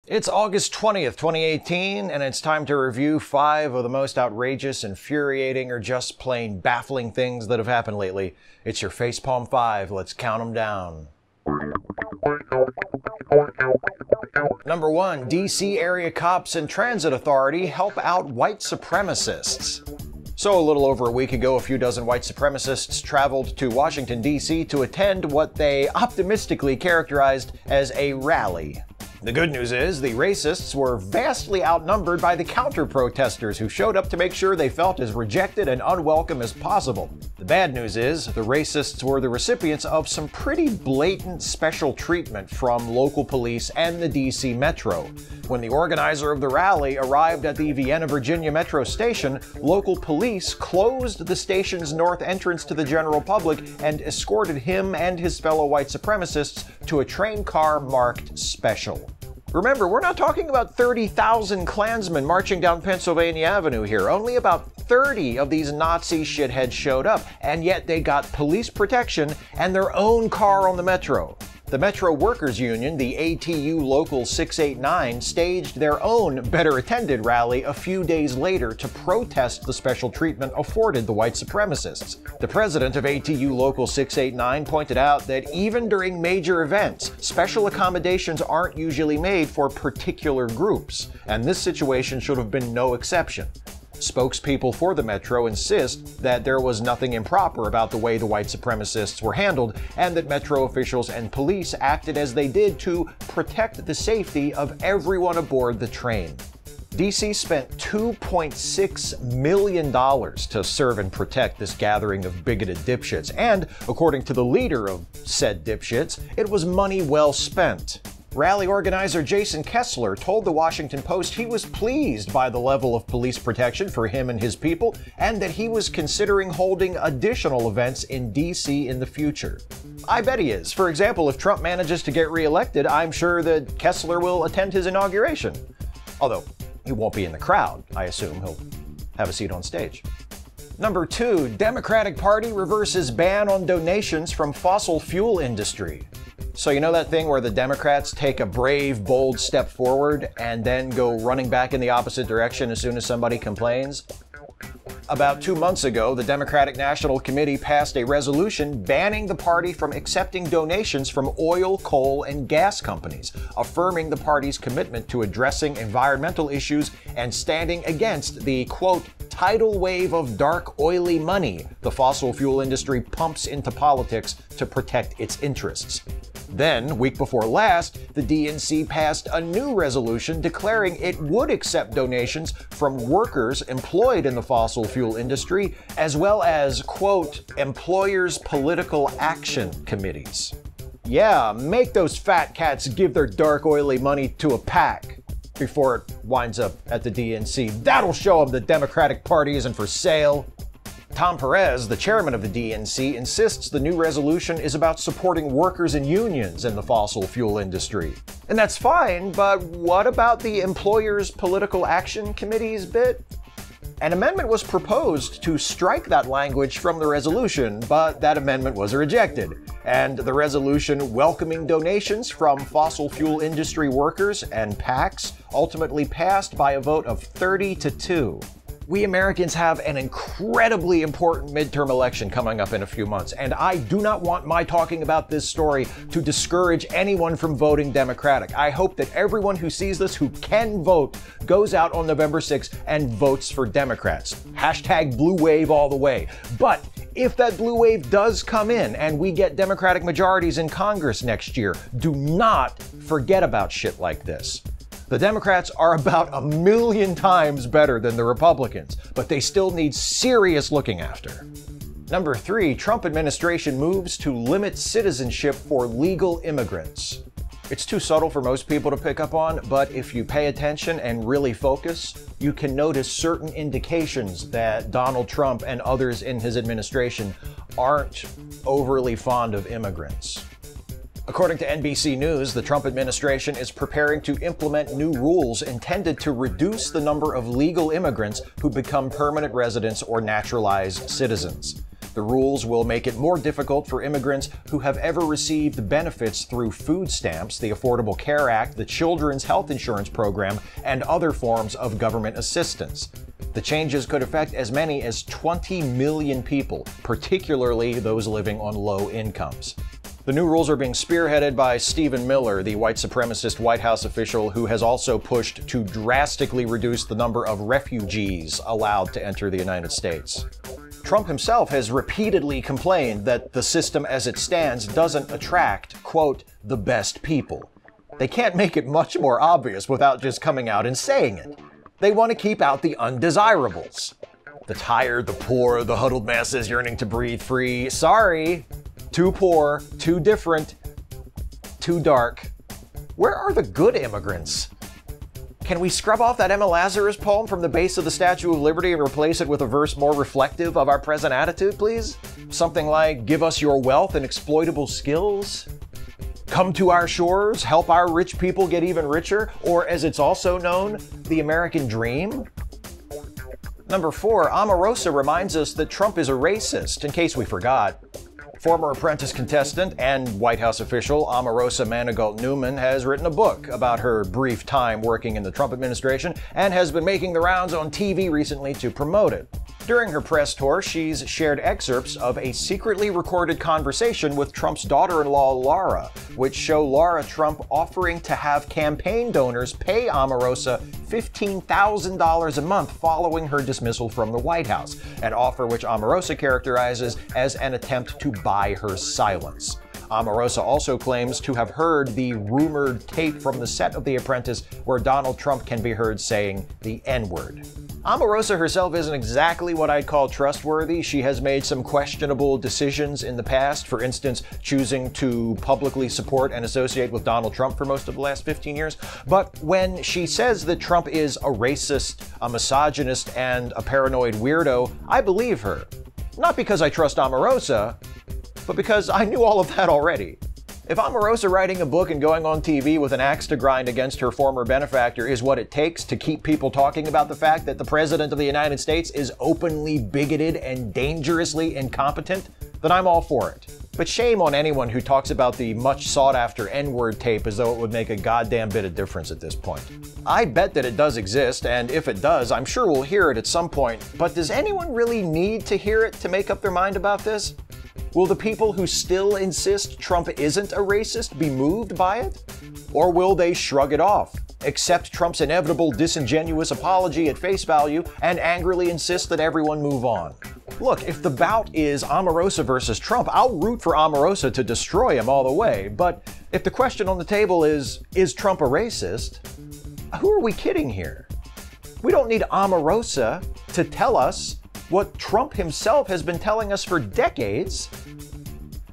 It's August 20th, 2018, and it's time to review 5 of the most outrageous, infuriating, or just plain baffling things that have happened lately. It's your Facepalm 5. Let's count them down. Number 1. DC area cops and transit authority help out white supremacists. So a little over a week ago, a few dozen white supremacists traveled to Washington, D.C. to attend what they optimistically characterized as a rally. The good news is the racists were vastly outnumbered by the counter-protesters who showed up to make sure they felt as rejected and unwelcome as possible. The bad news is the racists were the recipients of some pretty blatant special treatment from local police and the DC Metro. When the organizer of the rally arrived at the Vienna, Virginia Metro station, local police closed the station's north entrance to the general public and escorted him and his fellow white supremacists to a train car marked special. Remember, we're not talking about 30,000 Klansmen marching down Pennsylvania Avenue here. Only about 30 of these Nazi shitheads showed up, and yet they got police protection and their own car on the Metro. The Metro Workers Union, the ATU Local 689, staged their own better-attended rally a few days later to protest the special treatment afforded the white supremacists. The president of ATU Local 689 pointed out that even during major events, special accommodations aren't usually made for particular groups, and this situation should have been no exception. Spokespeople for the Metro insist that there was nothing improper about the way the white supremacists were handled, and that Metro officials and police acted as they did to protect the safety of everyone aboard the train. DC spent $2.6 million to serve and protect this gathering of bigoted dipshits, and, according to the leader of said dipshits, it was money well spent. Rally organizer Jason Kessler told the Washington Post he was pleased by the level of police protection for him and his people, and that he was considering holding additional events in DC in the future. I bet he is. For example, if Trump manages to get reelected, I'm sure that Kessler will attend his inauguration. Although, he won't be in the crowd. I assume he'll have a seat on stage. Number 2. Democratic Party reverses ban on donations from fossil fuel industry. So you know that thing where the Democrats take a brave, bold step forward and then go running back in the opposite direction as soon as somebody complains? About 2 months ago, the Democratic National Committee passed a resolution banning the party from accepting donations from oil, coal, and gas companies, affirming the party's commitment to addressing environmental issues and standing against the, quote, tidal wave of dark, oily money the fossil fuel industry pumps into politics to protect its interests. Then, week before last, the DNC passed a new resolution declaring it would accept donations from workers employed in the fossil fuel industry, as well as, quote, employers' political action committees. Yeah, make those fat cats give their dark, oily money to a PAC before it winds up at the DNC. That'll show them the Democratic Party isn't for sale. Tom Perez, the chairman of the DNC, insists the new resolution is about supporting workers and unions in the fossil fuel industry. And that's fine, but what about the employers' political action committees bit? An amendment was proposed to strike that language from the resolution, but that amendment was rejected. And the resolution welcoming donations from fossil fuel industry workers and PACs ultimately passed by a vote of 30-2. We Americans have an incredibly important midterm election coming up in a few months, and I do not want my talking about this story to discourage anyone from voting Democratic. I hope that everyone who sees this who can vote goes out on November 6th and votes for Democrats. Hashtag blue wave all the way. But if that blue wave does come in and we get Democratic majorities in Congress next year, do not forget about shit like this. The Democrats are about 1,000,000 times better than the Republicans, but they still need serious looking after. Number 3, Trump administration moves to limit citizenship for legal immigrants. It's too subtle for most people to pick up on, but if you pay attention and really focus, you can notice certain indications that Donald Trump and others in his administration aren't overly fond of immigrants. According to NBC News, the Trump administration is preparing to implement new rules intended to reduce the number of legal immigrants who become permanent residents or naturalized citizens. The rules will make it more difficult for immigrants who have ever received benefits through food stamps, the Affordable Care Act, the Children's Health Insurance Program, and other forms of government assistance. The changes could affect as many as 20 million people, particularly those living on low incomes. The new rules are being spearheaded by Stephen Miller, the white supremacist White House official who has also pushed to drastically reduce the number of refugees allowed to enter the United States. Trump himself has repeatedly complained that the system as it stands doesn't attract, quote, the best people. They can't make it much more obvious without just coming out and saying it. They want to keep out the undesirables. The tired, the poor, the huddled masses yearning to breathe free. Sorry. Too poor, too different, too dark. Where are the good immigrants? Can we scrub off that Emma Lazarus poem from the base of the Statue of Liberty and replace it with a verse more reflective of our present attitude, please? Something like, give us your wealth and exploitable skills? Come to our shores, help our rich people get even richer, or as it's also known, the American dream? Number 4, Omarosa reminds us that Trump is a racist, in case we forgot. Former Apprentice contestant and White House official Omarosa Manigault-Newman has written a book about her brief time working in the Trump administration and has been making the rounds on TV recently to promote it. During her press tour, she's shared excerpts of a secretly recorded conversation with Trump's daughter-in-law, Laura, which show Laura Trump offering to have campaign donors pay Omarosa $15,000 a month following her dismissal from the White House, an offer which Omarosa characterizes as an attempt to buy her silence. Omarosa also claims to have heard the rumored tape from the set of The Apprentice where Donald Trump can be heard saying the N-word. Omarosa herself isn't exactly what I'd call trustworthy. She has made some questionable decisions in the past, for instance, choosing to publicly support and associate with Donald Trump for most of the last 15 years. But when she says that Trump is a racist, a misogynist, and a paranoid weirdo, I believe her. Not because I trust Omarosa, but because I knew all of that already. If Omarosa writing a book and going on TV with an axe to grind against her former benefactor is what it takes to keep people talking about the fact that the President of the United States is openly bigoted and dangerously incompetent, then I'm all for it. But shame on anyone who talks about the much sought-after N-word tape as though it would make a goddamn bit of difference at this point. I bet that it does exist, and if it does, I'm sure we'll hear it at some point, but does anyone really need to hear it to make up their mind about this? Will the people who still insist Trump isn't a racist be moved by it? Or will they shrug it off, accept Trump's inevitable disingenuous apology at face value, and angrily insist that everyone move on? Look, if the bout is Omarosa versus Trump, I'll root for Omarosa to destroy him all the way, but if the question on the table is Trump a racist? Who are we kidding here? We don't need Omarosa to tell us what Trump himself has been telling us for decades.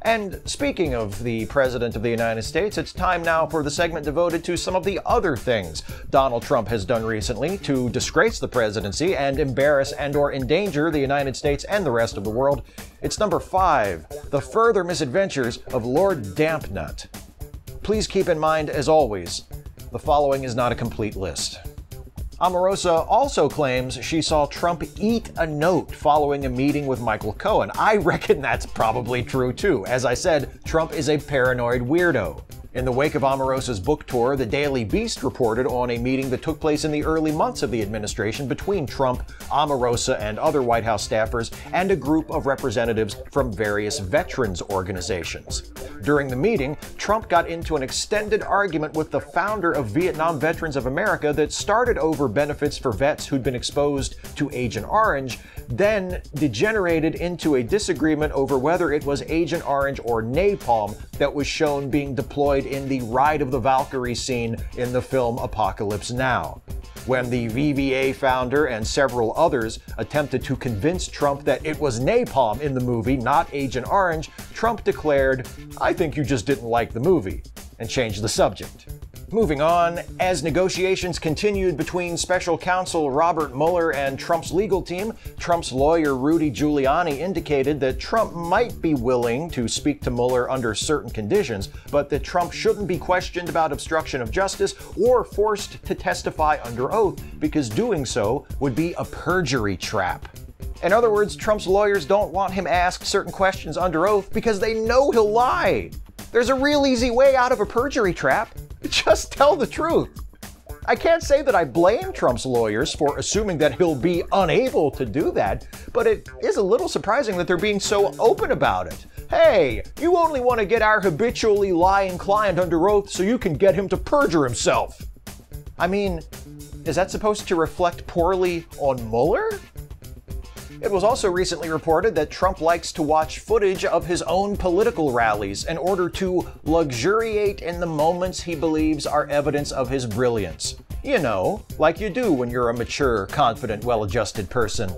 And speaking of the President of the United States, it's time now for the segment devoted to some of the other things Donald Trump has done recently to disgrace the presidency and embarrass and/or endanger the United States and the rest of the world. It's number 5, the further misadventures of Lord Dampnut. Please keep in mind, as always, the following is not a complete list. Omarosa also claims she saw Trump eat a note following a meeting with Michael Cohen. I reckon that's probably true too. As I said, Trump is a paranoid weirdo. In the wake of Omarosa's book tour, the Daily Beast reported on a meeting that took place in the early months of the administration between Trump, Omarosa, and other White House staffers, and a group of representatives from various veterans organizations. During the meeting, Trump got into an extended argument with the founder of Vietnam Veterans of America that started over benefits for vets who'd been exposed to Agent Orange, then degenerated into a disagreement over whether it was Agent Orange or napalm that was shown being deployed in the Ride of the Valkyrie scene in the film Apocalypse Now. When the VVA founder and several others attempted to convince Trump that it was napalm in the movie, not Agent Orange, Trump declared, "I think you just didn't like the movie," and changed the subject. Moving on, as negotiations continued between special counsel Robert Mueller and Trump's legal team, Trump's lawyer Rudy Giuliani indicated that Trump might be willing to speak to Mueller under certain conditions, but that Trump shouldn't be questioned about obstruction of justice or forced to testify under oath, because doing so would be a perjury trap. In other words, Trump's lawyers don't want him asked certain questions under oath because they know he'll lie. There's a real easy way out of a perjury trap. Just tell the truth. I can't say that I blame Trump's lawyers for assuming that he'll be unable to do that, but it is a little surprising that they're being so open about it. Hey, you only want to get our habitually lying client under oath so you can get him to perjure himself. I mean, is that supposed to reflect poorly on Mueller? It was also recently reported that Trump likes to watch footage of his own political rallies in order to luxuriate in the moments he believes are evidence of his brilliance. You know, like you do when you're a mature, confident, well-adjusted person.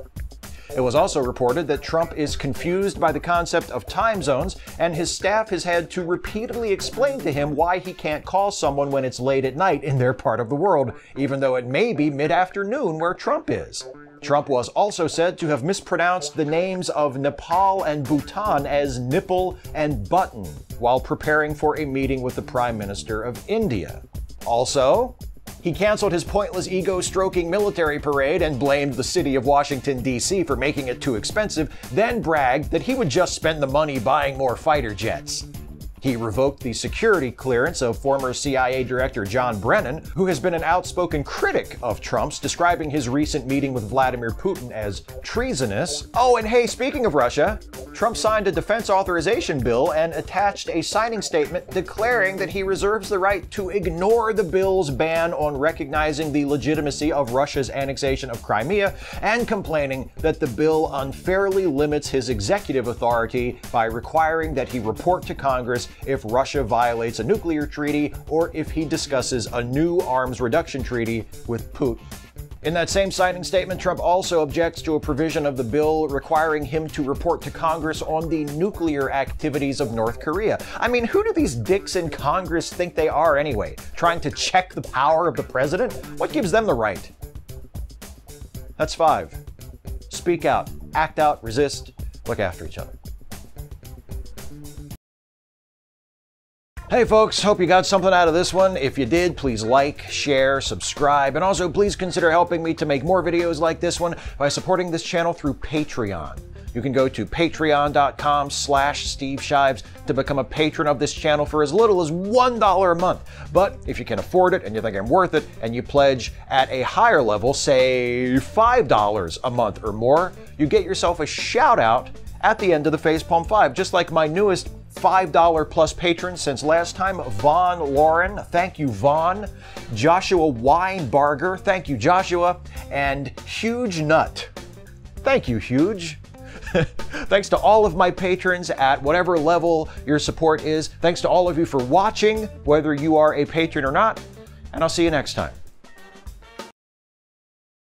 It was also reported that Trump is confused by the concept of time zones, and his staff has had to repeatedly explain to him why he can't call someone when it's late at night in their part of the world, even though it may be mid-afternoon where Trump is. Trump was also said to have mispronounced the names of Nepal and Bhutan as nipple and button while preparing for a meeting with the Prime Minister of India. Also, he canceled his pointless ego-stroking military parade and blamed the city of Washington, D.C. for making it too expensive, then bragged that he would just spend the money buying more fighter jets. He revoked the security clearance of former CIA Director John Brennan, who has been an outspoken critic of Trump's, describing his recent meeting with Vladimir Putin as treasonous. Oh, and hey, speaking of Russia, Trump signed a defense authorization bill and attached a signing statement declaring that he reserves the right to ignore the bill's ban on recognizing the legitimacy of Russia's annexation of Crimea, and complaining that the bill unfairly limits his executive authority by requiring that he report to Congress if Russia violates a nuclear treaty or if he discusses a new arms reduction treaty with Putin. In that same signing statement, Trump also objects to a provision of the bill requiring him to report to Congress on the nuclear activities of North Korea. I mean, who do these dicks in Congress think they are anyway? Trying to check the power of the president? What gives them the right? That's 5. Speak out, act out, resist, look after each other. Hey folks, hope you got something out of this one. If you did, please like, share, subscribe, and also please consider helping me to make more videos like this one by supporting this channel through Patreon. You can go to patreon.com/Steve Shives to become a patron of this channel for as little as $1 a month. But if you can afford it and you think I'm worth it, and you pledge at a higher level, say $5 a month or more, you get yourself a shout out at the end of the Facepalm 5, just like my newest $5 plus patron since last time, Vaughn Lauren. Thank you, Vaughn. Joshua Weinbarger. Thank you, Joshua. And Huge Nut. Thank you, Huge. Thanks to all of my patrons at whatever level your support is. Thanks to all of you for watching, whether you are a patron or not. And I'll see you next time.